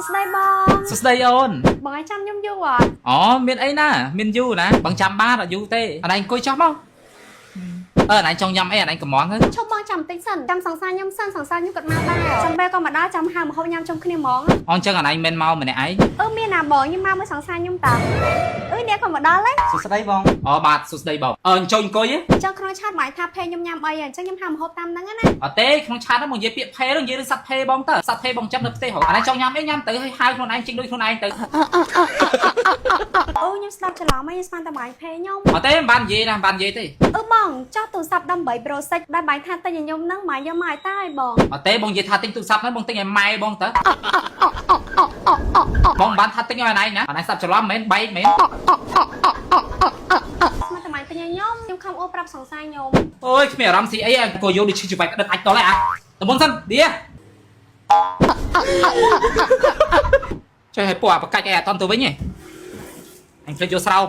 ស្ដីបងសួស្ដីអូនបងឲ្យចាំខ្ញុំយូរអត់អូមានអីណាមានយូរណាបងចាំបានអត់យូរទេអត់ឯងអង្គុយចោះមកអឺអញចង់ញ៉ាំអីអញកំងទៅឈប់បងចាំបន្តិចសិនចាំសង្សារខ្ញុំសិនសង្សារខ្ញុំគាត់មកដែរចាំពេលក៏មកដល់ចាំហៅម្ហូបញ៉ាំជុំគ្នាហ្មងអូនចឹងអញមិនមកម្នាក់ឯងមានណាបងខ្ញុំមកមើលសង្សារខ្ញុំតាអ្នកក៏មកដល់ហើយសួស្ដីបងអូបាទសួស្ដីបងអញ្ចុញអង្គុយចង់ក្នុងឆាតមកថាភេខ្ញុំញ៉ាំអីអញ្ចឹងខ្ញុំហៅម្ហូបតាមហ្នឹងណាអត់ទេក្នុងឆាតហ្នឹងមកនិយាយពាក្យភេទៅនិយាយរឿងសัตว์ភេបងទៅសัตว์ភេបងចាំនៅផ្ទះហ៎អញចង់ញ៉ាំអីញ៉ាំទៅឲ្យហៅខ្លួនឯងជិះដូចខ្លួនឯងទៅខ្ញុំស្ដាប់ច្រឡំហើយស្មានតែបាយភេខ្ញុំអត់ទេមិនបាននិយាយណាមិនបាននិយាយទេបងចោះទូរស័ព្ទដើម្បីប្រូសិចដែលបាយថាទិញឲ្យខ្ញុំហ្នឹងមកយកមកឲ្យតាឲ្យបងអត់ទេបងនិយាយថាទិញទូរស័ព្ទហ្នឹងបងទិញឲ្យម៉ែបងទៅបងបានថាទិញឲ្យអញណាអញស្ដាប់ច្រឡំមែនបែកមែនមកតែបាយទិញឲ្យខ្ញុំខំអូប្រាប់សង្សារខ្ញុំអូយគ្មានអារម្មណ៍ស៊ីអីអង្គុយយកដូចឈឺច្បែកក្តិតអាចតល់ហ៎តំបន់សិនឌីជួយឲ្យពួកអាបកាច់ឲ្យអត់តន់ទៅវិញហ៎អញភ្លេចយកស្រោម